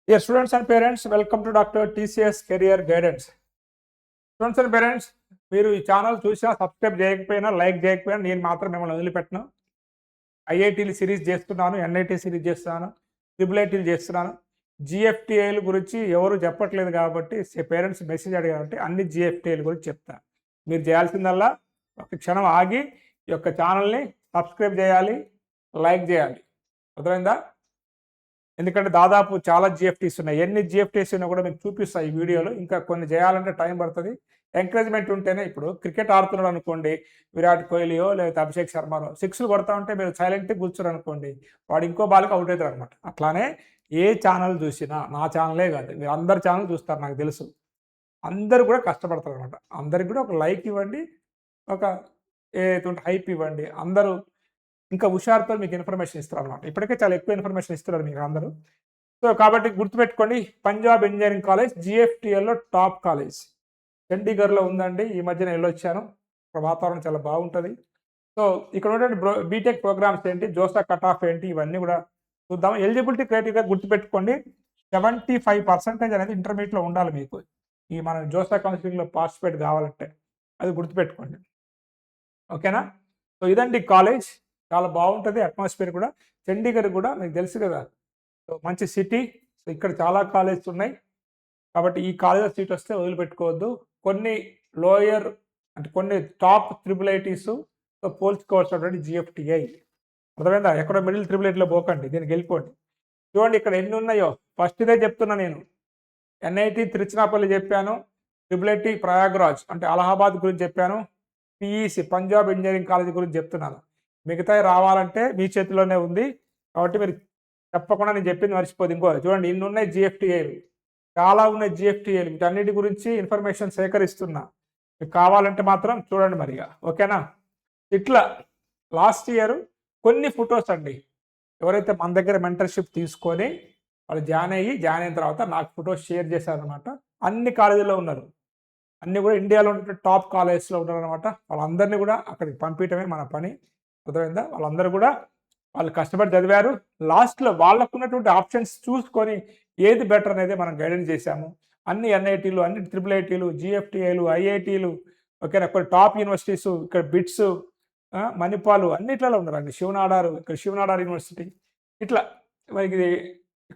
Dear students and parents, welcome to Dr. TCS Career Guidance. Students and parents, మీరు ఈ channel చూసినా subscribe చేయకపోయినా like చేయకపోయినా నేను మాత్రం మిమ్మల్ని వదిలిపెట్టను. ఐఐటీలు సిరీస్ చేస్తున్నాను, ఎన్ఐటీ సిరీస్ చేస్తున్నాను, ట్రిపుల్ ఐటీలు చేస్తున్నాను. జిఎఫ్టిఐల గురించి ఎవరు చెప్పట్లేదు కాబట్టి పేరెంట్స్ మెసేజ్ అడిగారు కాబట్టి అన్ని జిఎఫ్టిఐల గురించి చెప్తాను. మీరు చేయాల్సిందల్లా ఒక క్షణం ఆగి ఈ యొక్క ఛానల్ని సబ్స్క్రైబ్ చేయాలి, లైక్ చేయాలి. అర్థమైందా? ఎందుకంటే దాదాపు చాలా జిఎఫ్టీస్ ఉన్నాయి. ఎన్ని జిఎఫ్టీస్ ఉన్నా కూడా మీకు చూపిస్తాయి ఈ వీడియోలో. ఇంకా కొన్ని చేయాలంటే టైం పడుతుంది. ఎంకరేజ్మెంట్ ఉంటేనే. ఇప్పుడు క్రికెట్ ఆడుతున్నాడు అనుకోండి, విరాట్ కోహ్లీయో లేదా అభిషేక్ శర్మనో సిక్స్లు కొడతా ఉంటే మీరు సైలెంట్గా కూర్చోరు అనుకోండి, వాడు ఇంకో బాల్కి అవుట్ అవుతారు అనమాట. అట్లానే ఏ ఛానల్ చూసినా, నా ఛానలే కాదు, మీరు అందరి ఛానల్ చూస్తారు నాకు తెలుసు, అందరూ కూడా కష్టపడతారు అనమాట. అందరికి కూడా ఒక లైక్ ఇవ్వండి, ఒక ఏదైతే హైప్ ఇవ్వండి. అందరూ ఇంకా హుషారుతో మీకు ఇన్ఫర్మేషన్ ఇస్తారు అనమాట. ఇప్పటికే చాలా ఎక్కువ ఇన్ఫర్మేషన్ ఇస్తున్నారు మీకు అందరూ. సో కాబట్టి గుర్తుపెట్టుకోండి, పంజాబ్ ఇంజనీరింగ్ కాలేజ్ జిఎఫ్టిఎల్లో టాప్ కాలేజ్ చండీగఢ్లో ఉందండి. ఈ మధ్యన వెళ్ళొచ్చాను. వాతావరణం చాలా బాగుంటుంది. సో ఇక్కడ ఉన్నటువంటి బీటెక్ ప్రోగ్రామ్స్ ఏంటి, జోసా కట్ ఆఫ్ ఏంటి, ఇవన్నీ కూడా చూద్దాం. ఎలిజిబిలిటీ క్రైటీరియా గుర్తుపెట్టుకోండి, 75% అనేది ఇంటర్మీడియట్లో ఉండాలి మీకు ఈ మన జోసా కౌన్సిలింగ్లో పార్టిసిపేట్ కావాలంటే. అది గుర్తుపెట్టుకోండి, ఓకేనా? సో ఇదండి కాలేజ్, చాలా బాగుంటుంది. అట్మాస్ఫియర్ కూడా చండీగఢ్ కూడా మీకు తెలుసు కదా, సో మంచి సిటీ. సో ఇక్కడ చాలా కాలేజెస్ ఉన్నాయి కాబట్టి ఈ కాలేజ్ సీట్ వస్తే వదిలిపెట్టుకోవద్దు. కొన్ని లోయర్ అంటే కొన్ని టాప్ ట్రిపుల్ ఐటీస్ సో పోల్చుకోవాల్సినటువంటి జిఎఫ్టిఐ. అర్థమైందా? ఎక్కడో మిడిల్ ట్రిపుల్ ఐటీలో పోకండి, దీనికి వెళ్ళిపోండి. చూడండి ఇక్కడ ఎన్ని ఉన్నాయో. ఫస్ట్ ఇదే చెప్తున్నా నేను. ఎన్ఐటి తిరుచినాపల్లి చెప్పాను, ట్రిపుల్ ఐటీ ప్రయాగ్రాజ్ అంటే అలహాబాద్ గురించి చెప్పాను, పిఈసి పంజాబ్ ఇంజనీరింగ్ కాలేజ్ గురించి చెప్తున్నాను. మిగతాయి రావాలంటే మీ చేతిలోనే ఉంది కాబట్టి మీరు తప్పకుండా నేను చెప్పింది మర్చిపోదు. ఇంకో చూడండి, ఇన్ని ఉన్నాయి జిఎఫ్టిఐలు, చాలా ఉన్నాయి జిఎఫ్టిఐలు. వీటన్నిటి గురించి ఇన్ఫర్మేషన్ సేకరిస్తున్నా. మీకు కావాలంటే మాత్రం చూడండి మరిగా, ఓకేనా? ఇట్లా లాస్ట్ ఇయర్ కొన్ని ఫొటోస్ అండి, ఎవరైతే మన దగ్గర మెంటర్షిప్ తీసుకొని వాళ్ళు జాయిన్ అయిన తర్వాత నాకు ఫొటోస్ షేర్ చేశారనమాట. అన్ని కాలేజీలో ఉన్నారు, అన్నీ కూడా ఇండియాలో ఉండే టాప్ కాలేజెస్లో ఉన్నారనమాట. వాళ్ళందరినీ కూడా అక్కడికి పంపించడమే మన పని. అర్థమైందా? వాళ్ళందరూ కూడా వాళ్ళు కష్టపడి చదివారు. లాస్ట్లో వాళ్ళకున్నటువంటి ఆప్షన్స్ చూసుకొని ఏది బెటర్ అనేది మనం గైడెన్స్ చేశాము. అన్ని ఎన్ఐటీలు, అన్ని ట్రిపుల్ ఐటీలు, జిఎఫ్టిఐలు, ఐఐటీలు, ఓకేనా? కొన్ని టాప్ యూనివర్సిటీస్, ఇక్కడ బిట్స్, మణిపాల్ అన్నిట్లలో ఉన్నారండి. శివనాడారు, ఇక్కడ శివనాడారు యూనివర్సిటీ, ఇట్లా మనకి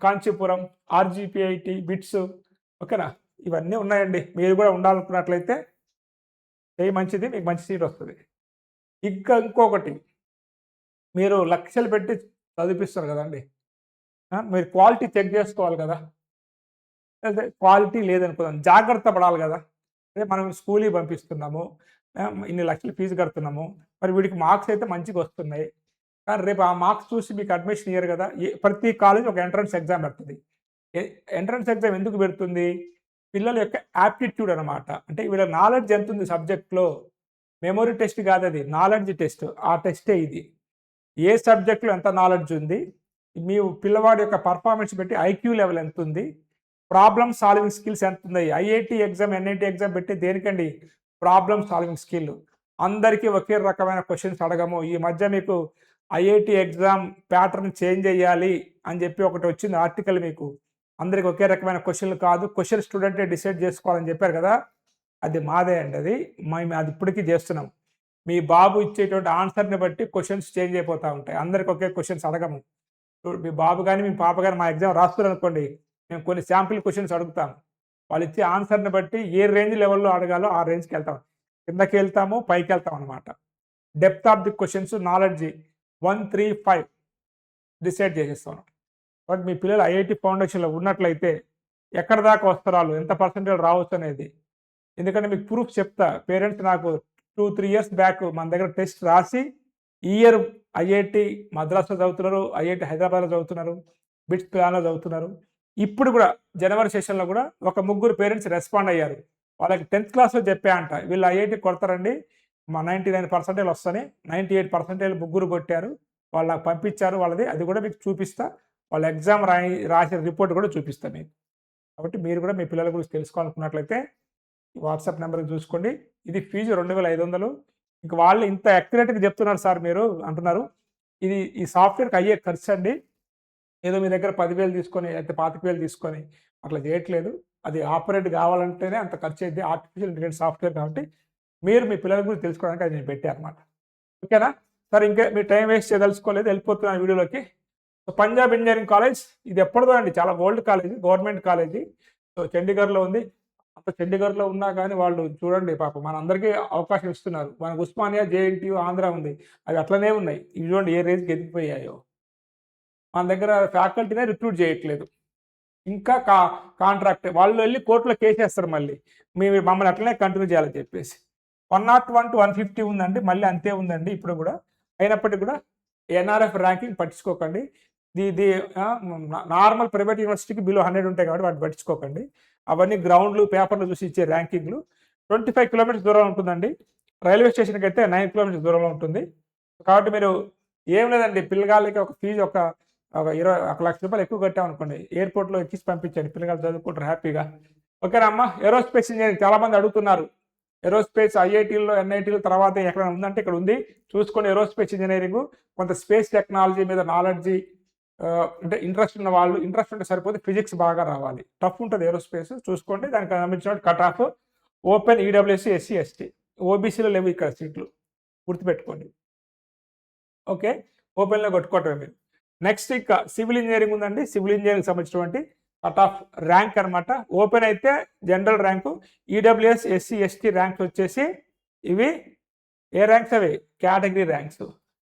కాంచీపురం, ఆర్జీపీఐటి, బిట్స్, ఓకేనా? ఇవన్నీ ఉన్నాయండి. మీరు కూడా ఉండాలనుకున్నట్లయితే మంచిది, మీకు మంచి సీట్ వస్తుంది. ఇంకా ఇంకొకటి, మీరు లక్షలు పెట్టి చదివిస్తారు కదండి, మీరు క్వాలిటీ చెక్ చేసుకోవాలి కదా. అదే క్వాలిటీ లేదనుకుందాం, జాగ్రత్త పడాలి కదా. అదే మనం స్కూల్కి పంపిస్తున్నాము, ఇన్ని లక్షలు ఫీజు కడుతున్నాము, మరి వీడికి మార్క్స్ అయితే మంచిగా వస్తున్నాయి, కానీ రేపు ఆ మార్క్స్ చూసి మీకు అడ్మిషన్ ఇయ్యరు కదా. ప్రతి కాలేజ్ ఒక ఎంట్రన్స్ ఎగ్జామ్ పెడుతుంది. ఎంట్రన్స్ ఎగ్జామ్ ఎందుకు పెడుతుంది? పిల్లల యొక్క యాప్టిట్యూడ్ అనమాట. అంటే వీళ్ళ నాలెడ్జ్ ఎంత ఉంది సబ్జెక్ట్లో. మెమొరీ టెస్ట్ కాదు అది, నాలెడ్జ్ టెస్ట్. ఆ టెస్టే ఇది. ఏ సబ్జెక్ట్లో ఎంత నాలెడ్జ్ ఉంది, మీ పిల్లవాడి యొక్క పర్ఫార్మెన్స్ బట్టి ఐక్యూ లెవెల్ ఎంత ఉంది, ప్రాబ్లమ్ సాల్వింగ్ స్కిల్స్ ఎంత ఉంది. ఐఐటి ఎగ్జామ్, ఎన్ఐటి ఎగ్జామ్ పెట్టి దేనికండి? Problem solving skill. అందరికీ ఒకే రకమైన క్వశ్చన్స్ అడగము. ఈ మధ్య మీకు ఐఐటి ఎగ్జామ్ ప్యాటర్న్ చేంజ్ చేయాలి అని చెప్పి ఒకటి వచ్చింది ఆర్టికల్. మీకు అందరికి ఒకే రకమైన క్వశ్చన్లు కాదు, క్వశ్చన్ స్టూడెంటే డిసైడ్ చేసుకోవాలని చెప్పారు కదా. అది మాదే అండి. అది మేము అది ఇప్పటికీ చేస్తున్నాం. మీ బాబు ఇచ్చేటువంటి ఆన్సర్ని బట్టి క్వశ్చన్స్ చేంజ్ అయిపోతూ ఉంటాయి. అందరికి ఒకే క్వశ్చన్స్ అడగము. మీ బాబు కానీ మీ పాప కానీ మా ఎగ్జామ్ రాస్తున్నారు అనుకోండి, మేము కొన్ని శాంపిల్ క్వశ్చన్స్ అడుగుతాం. వాళ్ళు ఇచ్చే ఆన్సర్ని బట్టి ఏ రేంజ్ లెవెల్లో అడగాలో ఆ రేంజ్కి వెళ్తాం. కిందకి వెళ్తాము, పైకి వెళ్తాం అనమాట. Depth of the questions, knowledge 1, 3, 5 decide చేసేస్తాం. బట్ మీ పిల్లలు ఐఐటి ఫౌండేషన్లో ఉన్నట్లయితే ఎక్కడ దాకా వస్తారు, వాళ్ళు ఎంత పర్సెంటేజ్ రావచ్చు అనేది. ఎందుకంటే మీకు ప్రూఫ్ చెప్తా. పేరెంట్స్ నాకు 2-3 ఇయర్స్ బ్యాక్ మన దగ్గర టెస్ట్ రాసి ఇయర్ ఐఐటి మద్రాసులో చదువుతున్నారు, ఐఐటి హైదరాబాద్లో చదువుతున్నారు, బిట్స్ ప్లాన్లో చదువుతున్నారు. ఇప్పుడు కూడా జనవరి సెషన్లో కూడా ఒక 3 పేరెంట్స్ రెస్పాండ్ అయ్యారు. వాళ్ళకి 10th క్లాస్లో చెప్పా అంట, వీళ్ళు ఐఐటి కొడతారండి, మా 99% వస్తాయి, 98% 3 కొట్టారు, వాళ్ళు నాకు పంపించారు వాళ్ళది. అది కూడా మీకు చూపిస్తా. వాళ్ళ ఎగ్జామ్ రాసిన రిపోర్ట్ కూడా చూపిస్తాను మీకు. కాబట్టి మీరు కూడా మీ పిల్లల గురించి తెలుసుకోవాలనుకున్నట్లయితే వాట్సాప్ నెంబర్కి చూసుకోండి. ఇది ఫీజు 2500. ఇంక వాళ్ళు ఇంత యాక్యురేట్గా చెప్తున్నారు సార్ మీరు అంటున్నారు. ఇది ఈ సాఫ్ట్వేర్కి అయ్యే ఖర్చు అండి. ఏదో మీ దగ్గర 10,000 తీసుకొని లేకపోతే 25,000 తీసుకొని అట్లా చేయట్లేదు. అది ఆపరేట్ కావాలంటేనే అంత ఖర్చు అయిద్ది. ఆర్టిఫిషియల్ ఇంటెలిజెన్స్ సాఫ్ట్‌వేర్ కాబట్టి మీరు మీ పిల్లల గురించి తెలుసుకోవడానికి అది నేను పెట్టా అనమాట. ఓకేనా? సరే ఇంకా మీరు టైం వేస్ట్ చేయదలుచుకోలేదు. వెళ్ళిపోతున్నాను వీడియోలోకి. సో, పంజాబ్ ఇంజినీరింగ్ కాలేజ్ ఇది ఎప్పటిదో అండి. చాలా old college. Government college. So, చండీగఢ్‌లో ఉంది. అంత చండీగఢ్‌లో ఉన్నా గానీ వాళ్ళు చూడండి పాపం మనందరికీ అవకాశం ఇస్తున్నారు. మనకు ఉస్మానియా, జేఎన్‌టీయూ, ఆంధ్ర ఉంది. అవి అట్లనే ఉన్నాయి. ఇవి చూడండి ఏ రేంజ్‌కి ఎదిగిపోయాయో. మన దగ్గర ఫ్యాకల్టీనే రిక్రూట్ చేయట్లేదు. ఇంకా కాంట్రాక్ట్ వాళ్ళు వెళ్లి కోర్టులో కేసేస్తారు మళ్ళీ. మమ్మల్ని అట్లనే కంటిన్యూ చేయాలని చెప్పేసి. 101-150 ఉందండి. మళ్ళీ అంతే ఉందండి ఇప్పుడు గూడా. అయినప్పటికి కూడా ఎన్ఆర్ఎఫ్ ర్యాంకింగ్ పట్టించుకోకండి. ఇది నార్మల్ ప్రైవేట్ యూనివర్సిటీకి బిలో 100 ఉంటాయి కాబట్టి వాటిని పట్టించుకోకండి. అవన్నీ గ్రౌండ్‌లు, పేపర్‌లు చూసి ఇచ్చే ర్యాంకింగ్‌లు. 25 కిలోమీటర్స్ దూరంలో ఉంటుందండి. రైల్వే స్టేషన్‌కైతే 9 కిలోమీటర్స్ దూరంలో ఉంటుంది. కాబట్టి మీరు ఏం లేదండి పిల్లగాళ్ళకి ఒక ఫీజు ఒక ఒక 1,00,000 ఎక్కువ కట్టామనుకోండి. ఎయిర్‌పోర్ట్‌లో ఎక్కించి పంపించండి. పిల్లగాళ్ళు చదువుకుంటారు హ్యాపీగా. ఓకేనా అమ్మ? ఏరోస్పేస్ ఇంజినీరింగ్ చాలామంది అడుగుతున్నారు. ఏరోస్పేస్ ఐఐటీల్లో, ఎన్ఐటీల తర్వాత ఎక్కడైనా ఉందంటే ఇక్కడ ఉంది. చూసుకోండి ఏరోస్పేస్ ఇంజినీరింగు. కొంత స్పేస్ టెక్నాలజీ మీద నాలెడ్జి అంటే ఇంట్రెస్ట్ ఉన్న వాళ్ళు ఇంట్రెస్ట్ ఉంటే సరిపోతే ఫిజిక్స్ బాగా రావాలి. టఫ్ ఉంటుంది ఏరోస్పేస్ చూసుకోండి. దానికి సంబంధించిన cut off open EWS, SC, ST. ఓబీసీలో లేవు ఇక్కడ సీట్లు. గుర్తుపెట్టుకోండి. ఓకే. ఓపెన్‌లో కొట్టుకోవటమే మీరు. నెక్స్ట్ ఇంకా సివిల్ ఇంజినీరింగ్ ఉందండి. సివిల్ ఇంజినీరింగ్‌కి సంబంధించినటువంటి కట్ ఆఫ్ ర్యాంక్ అనమాట. ఓపెన్ అయితే general rank. EWS, SC, ST ranks వచ్చేసి ఇవి ఏ ర్యాంక్స్ అవి? Category ranks.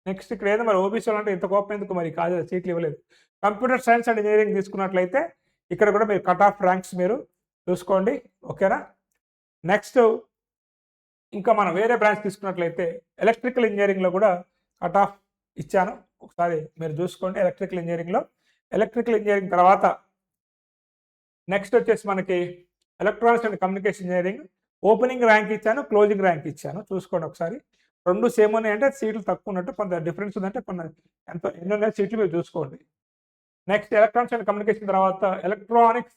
నెక్స్ట్ ఇక్కడ ఏదో మరి ఓబీసీ అంటే ఇంత కోపం ఎందుకు మరి కాదు సీట్లు ఇవ్వలేదు. కంప్యూటర్ సైన్స్ అండ్ ఇంజినీరింగ్ తీసుకున్నట్లయితే ఇక్కడ కూడా మీరు కట్ ఆఫ్ ర్యాంక్స్ మీరు చూసుకోండి. ఓకేనా? నెక్స్ట్ ఇంకా మనం వేరే బ్రాంచ్ తీసుకున్నట్లయితే ఎలక్ట్రికల్ ఇంజినీరింగ్‌లో కూడా కట్ ఆఫ్ ఇచ్చాను. ఒకసారి మీరు చూసుకోండి ఎలక్ట్రికల్ ఇంజినీరింగ్‌లో. ఎలక్ట్రికల్ ఇంజినీరింగ్ తర్వాత నెక్స్ట్ వచ్చేసి మనకి electronics and communication engineering opening rank ఇచ్చాను, క్లోజింగ్ ర్యాంక్ ఇచ్చాను. చూసుకోండి ఒకసారి. 2 సేమ్ ఉన్నాయంటే సీట్లు తక్కువ ఉన్నట్టు, కొంత డిఫరెన్స్ ఉందంటే ఎన్ని ఉన్నాయి సీట్లు మీరు చూసుకోండి. నెక్స్ట్ ఎలక్ట్రానిక్స్ అండ్ కమ్యూనికేషన్ తర్వాత ఎలక్ట్రానిక్స్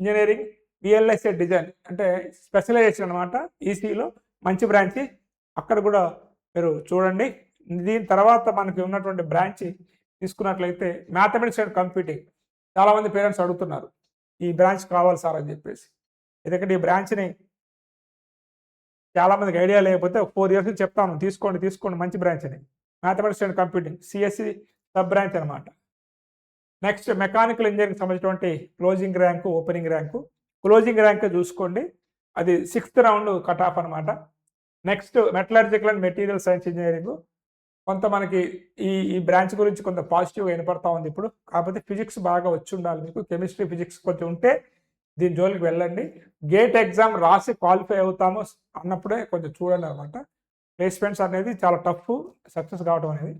ఇంజినీరింగ్ విఎల్ఎస్ఏ డిజైన్ అంటే స్పెషలైజేషన్ అనమాట. ఈసీలో మంచి బ్రాంచి. అక్కడ కూడా మీరు చూడండి. దీని తర్వాత మనకి ఉన్నటువంటి బ్రాంచ్ తీసుకున్నట్లయితే మ్యాథమెటిక్స్ అండ్ కంప్యూటింగ్. చాలామంది పేరెంట్స్ అడుగుతున్నారు ఈ బ్రాంచ్ కావాలి సార్ అని చెప్పేసి. ఎందుకంటే ఈ బ్రాంచ్ని చాలామందికి ఐడియా లేకపోతే 4 ఇయర్స్ నుంచి చెప్తాను తీసుకోండి మంచి బ్రాంచ్ అని. Mathematics and computing CSC sub branch అనమాట. నెక్స్ట్ మెకానికల్ ఇంజనీరింగ్ సంబంధించినటువంటి closing rank, opening rank. Closing rank చూసుకోండి. అది 6th రౌండ్ కట్ ఆఫ్ అనమాట. Next metallurgical and material science engineering. కొంత మనకి ఈ బ్రాంచ్ గురించి కొంత పాజిటివ్గా వినపడతా ఉంది ఇప్పుడు. కాకపోతే ఫిజిక్స్ బాగా వచ్చి ఉండాలి మీకు. కెమిస్ట్రీ, ఫిజిక్స్ కొంచెం ఉంటే దీని జోలికి వెళ్ళండి. గేట్ ఎగ్జామ్ రాసి క్వాలిఫై అవుతాము అన్నప్పుడే కొంచెం చూడండి అనమాట. ప్లేస్మెంట్స్ అనేది చాలా టఫ్ సక్సెస్ కావడం అనేది.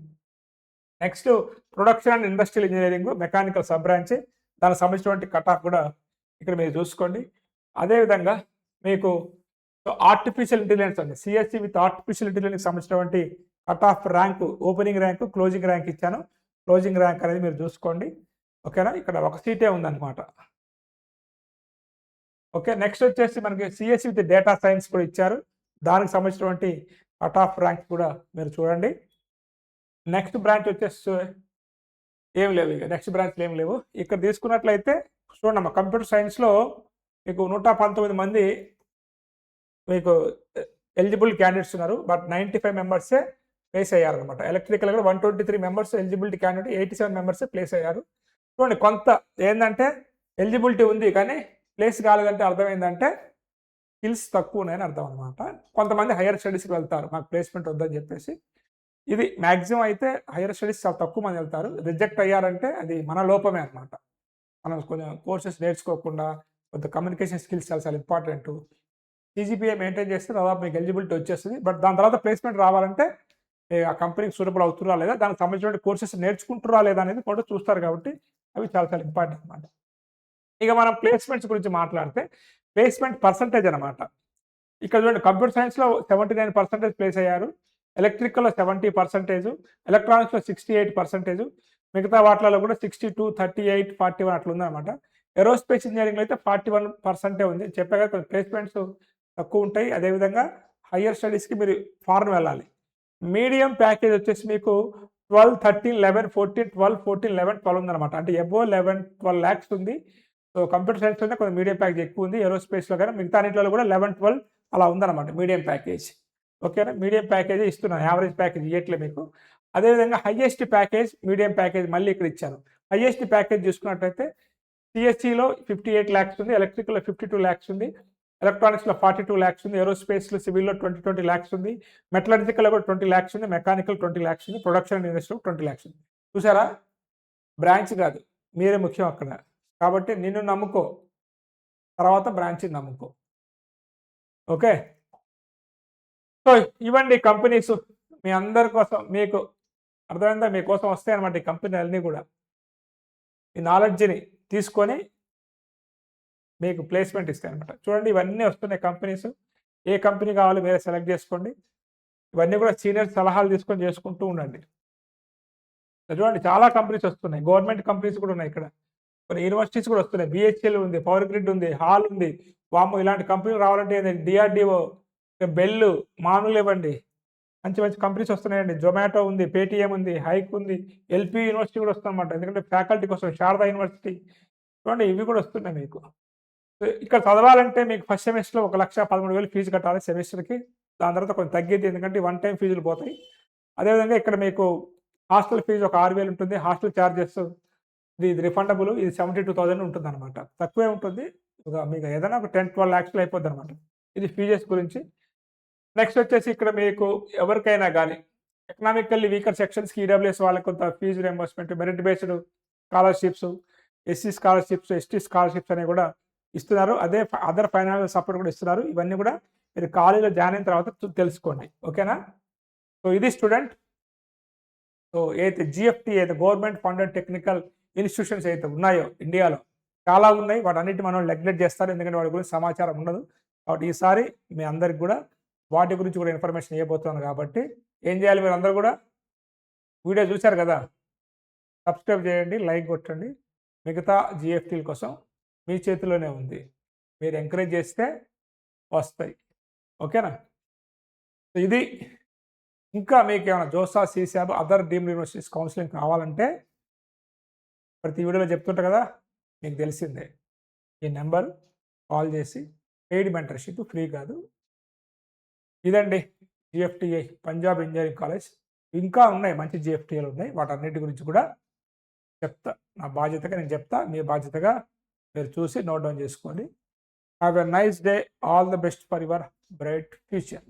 Next production and industrial engineering mechanical sub branch. దానికి సంబంధించినటువంటి కట్ ఆఫ్ కూడా ఇక్కడ మీరు చూసుకోండి. అదేవిధంగా మీకు ఆర్టిఫిషియల్ ఇంటెలిజెన్స్ అండి. సిఎస్సి విత్ ఆర్టిఫిషియల్ ఇంటెలిజెన్స్ సంబంధించినటువంటి cut off rank, opening rank, closing rank ఇచ్చాను. క్లోజింగ్ ర్యాంక్ అనేది మీరు చూసుకోండి. ఓకేనా? ఇక్కడ ఒక సీటే ఉందన్నమాట. ఓకే. నెక్స్ట్ వచ్చేసి మనకి సిఎస్సి విత్ డేటా సైన్స్ కూడా ఇచ్చారు. దానికి సంబంధించినటువంటి కట్ ఆఫ్ ర్యాంక్ కూడా మీరు చూడండి. నెక్స్ట్ బ్రాంచ్ వచ్చేసి ఏం లేవు. ఇక నెక్స్ట్ బ్రాంచ్లు ఏం లేవు. ఇక్కడ తీసుకున్నట్లయితే చూడమ్మా కంప్యూటర్ సైన్స్లో మీకు 119 మంది మీకు ఎలిజిబుల్ క్యాండిడేట్స్ ఉన్నారు. బట్ 95 మెంబర్సే ప్లేస్ అయ్యారనమాట. ఎలక్ట్రికల్ కూడా 123 మెంబర్స్ ఎలిజిబిలిటీ క్యాండిడేట్, 87 మెంబర్సే ప్లేస్ అయ్యారు. చూడండి కొంత ఏంటంటే ఎలిజిబిలిటీ ఉంది కానీ ప్లేస్ కాలేదంటే అర్థం ఏంటంటే స్కిల్స్ తక్కువ ఉన్నాయని అర్థం అనమాట. కొంతమంది హైయర్ స్టడీస్కి వెళ్తారు మాకు ప్లేస్మెంట్ వద్దని చెప్పేసి. ఇది మ్యాక్సిమం అయితే హైయర్ స్టడీస్ చాలా తక్కువ మంది వెళ్తారు. రిజెక్ట్ అయ్యారంటే అది మన లోపమే అనమాట. మనం కొంచెం కోర్సెస్ నేర్చుకోకుండా కొంత కమ్యూనికేషన్ స్కిల్స్ చాలా చాలా ఇంపార్టెంట్. సిజిపిఐ మెయింటైన్ చేస్తే దాదాపు మీకు ఎలిజిబిలిటీ వచ్చేస్తుంది. బట్ దాని తర్వాత ప్లేస్మెంట్ రావాలంటే ఆ కంపెనీకి సూటబుల్ అవుతురా లేదా, దానికి సంబంధించిన కోర్సెస్ నేర్చుకుంటురా లేదా అనేది కూడా చూస్తారు. కాబట్టి అవి చాలా చాలా ఇంపార్టెంట్ అనమాట. ఇక మనం ప్లేస్మెంట్స్ గురించి మాట్లాడితే ప్లేస్మెంట్ పర్సంటేజ్ అనమాట. ఇక్కడ చూడండి కంప్యూటర్ సైన్స్లో 79% ప్లేస్ అయ్యారు. ఎలక్ట్రికల్లో 70%, ఎలక్ట్రానిక్స్లో 68%, మిగతా వాటిలలో కూడా 62, 38, 41 అట్లా ఉందన్నమాట. ఏరోస్పేస్ ఇంజనీరింగ్లో అయితే 41% ఉంది. చెప్పాక కొంచెం ప్లేస్మెంట్స్ తక్కువ ఉంటాయి. అదేవిధంగా హయ్యర్ స్టడీస్కి మీరు ఫారెన్ వెళ్ళాలి. మీడియం ప్యాకేజ్ వచ్చేసి మీకు 12, 13, 11, 14, 12, 14, 11, 12 ఉందన్నమాట. అంటే అబోవ్ 11, 12 లాక్స్ ఉంది. సో కంప్యూటర్ సైన్స్‌లోనే కొంచెం మీడియం ప్యాకేజ్ ఎక్కువ ఉంది. ఏరోస్పేస్‌లో కానీ మిగతా అన్నిటిలో కూడా 11, 12 అలా ఉందన్నమాట మీడియం ప్యాకేజ్. ఓకేనా? మీడియం ప్యాకేజే ఇస్తున్నాను. యావరేజ్ ప్యాకేజ్ ఇయ్యట్లే మీకు. అదేవిధంగా హైయెస్ట్ ప్యాకేజ్, మీడియం ప్యాకేజ్ మళ్ళీ ఇక్కడ ఇచ్చాను. హైయెస్ట్ ప్యాకేజ్ చూసుకున్నట్టయితే సిఎస్సిలో 58 లాక్స్ ఉంది. ఎలక్ట్రికల్‌లో 52 లాక్స్ ఉంది. ఎలక్ట్రానిక్స్‌లో 42 లాక్స్ ఉంది. ఏరోస్పేస్‌లో, సివిల్‌లో 20 లాక్స్ ఉంది. మెటలర్జికల్‌లో కూడా 20 లాక్స్ ఉంది. మెకానికల్ 20 లాక్స్ ఉంది. ప్రొడక్షన్ అండ్ ఇండస్ట్రీలో 20 లాక్స్ ఉంది. చూసారా? బ్రాంచ్ కాదు. మీరే ముఖ్యం అక్కడ. కాబట్టి నిన్ను నమ్ముకో. తర్వాత బ్రాంచ్‌ని నమ్ముకో. ఓకే. సో ఇవ్వండి కంపెనీస్ మీ అందరి కోసం. మీకు అర్థమైందా? మీకోసం వస్తాయన్నమాట ఈ కంపెనీలన్నీ కూడా. ఈ నాలెడ్జ్‌ని తీసుకొని మీకు ప్లేస్మెంట్ ఇస్తాయన్నమాట. చూడండి ఇవన్నీ వస్తున్నాయి కంపెనీస్. ఏ కంపెనీ కావాలో మీరే సెలెక్ట్ చేసుకోండి. ఇవన్నీ కూడా సీనియర్ సలహాలు తీసుకొని చేసుకుంటూ ఉండండి. చూడండి చాలా కంపెనీస్ వస్తున్నాయి. గవర్నమెంట్ కంపెనీస్ కూడా ఉన్నాయి ఇక్కడ. కొన్ని యూనివర్సిటీస్ కూడా వస్తున్నాయి. బిహెచ్ఎల్ ఉంది, పవర్ గ్రిడ్ ఉంది, హాల్ ఉంది. వామ్మో! ఇలాంటి కంపెనీలు రావాలంటే డిఆర్‌డిఓ, బెల్, మామూలు ఇవ్వండి. మంచి మంచి కంపెనీస్ వస్తున్నాయండి. జొమాటో ఉంది, పేటీఎం ఉంది, హైక్ ఉంది, ఎల్‌పి యూనివర్సిటీ కూడా వస్తుందన్నమాట. ఎందుకంటే ఫ్యాకల్టీ కోసం శారదా యూనివర్సిటీ. చూడండి ఇవి కూడా వస్తున్నాయి మీకు. ఇక్కడ చదవాలంటే మీకు ఫస్ట్ సెమిస్టర్‌లో 1,13,000 ఫీజు కట్టాలి సెమిస్టర్‌కి. దాని తర్వాత కొంచెం తగ్గిద్ది. ఎందుకంటే వన్ టైమ్ ఫీజులు పోతాయి. అదేవిధంగా ఇక్కడ మీకు హాస్టల్ ఫీజు ఒక 6,000 ఉంటుంది. హాస్టల్ చార్జెస్ ఇది రిఫండబుల్. ఇది 72,000 ఉంటుందన్నమాట. తక్కువే ఉంటుంది. మీకు ఏదైనా ఒక 10, 12 లాక్స్‌లో అయిపోద్దన్నమాట. ఇది ఫీజెస్ గురించి. నెక్స్ట్ వచ్చేసి ఇక్కడ మీకు ఎవరికైనా గానీ ఎకనామికల్లీ వీకర్ సెక్షన్స్‌కి ఈడబ్ల్యూఎస్ వాళ్ళకి కొంత fees reimbursement, merit based scholarships, SC scholarships, ST scholarships అనేవి కూడా ఇస్తున్నారు. అదే అదర్ ఫైనాన్షియల్ సపోర్ట్ కూడా ఇస్తున్నారు. ఇవన్నీ కూడా మీరు కాలేజీలో జాయిన్ అయిన తర్వాత తెలుసుకోండి. ఓకేనా? సో ఇది స్టూడెంట్. సో ఏదైతే జిఎఫ్టీ అయితే గవర్నమెంట్ ఫండెడ్ టెక్నికల్ ఇన్స్టిట్యూషన్స్ అయితే ఉన్నాయో ఇండియాలో చాలా ఉన్నాయి. వాటన్నిటి మనం నెగ్లెక్ట్ చేస్తారు. ఎందుకంటే వాటి గురించి సమాచారం ఉండదు. కాబట్టి ఈసారి మీ అందరికి కూడా వాటి గురించి కూడా ఇన్ఫర్మేషన్ ఇవ్వబోతున్నాను. కాబట్టి ఏం చేయాలి? మీరు అందరూ కూడా వీడియో చూశారు కదా, సబ్స్క్రైబ్ చేయండి, లైక్ కొట్టండి. మిగతా జిఎఫ్టీల కోసం మీ చేతిలోనే ఉంది. మీరు ఎంకరేజ్ చేస్తే వస్తాయి. ఓకేనా? ఇది ఇంకా మీకు ఏమైనా JoSAA, సీసాబ్, other deemed universities counselling కావాలంటే ప్రతి వీడియోలో చెప్తుంటా కదా, మీకు తెలిసిందే. ఈ నెంబర్ కాల్ చేసి పెయిడ్ మెంటర్షిప్ ఫ్రీ కాదు. ఇదండి జిఎఫ్టీఐ పంజాబ్ ఇంజనీరింగ్ కాలేజ్. ఇంకా ఉన్నాయి మంచి జిఎఫ్టీఐలు ఉన్నాయి. వాటన్నిటి గురించి కూడా చెప్తా. నా బాధ్యతగా నేను చెప్తా. మీ బాధ్యతగా మీరు చూసి నోట్ డౌన్ చేసుకోండి. Have a nice day. All the best for your bright future.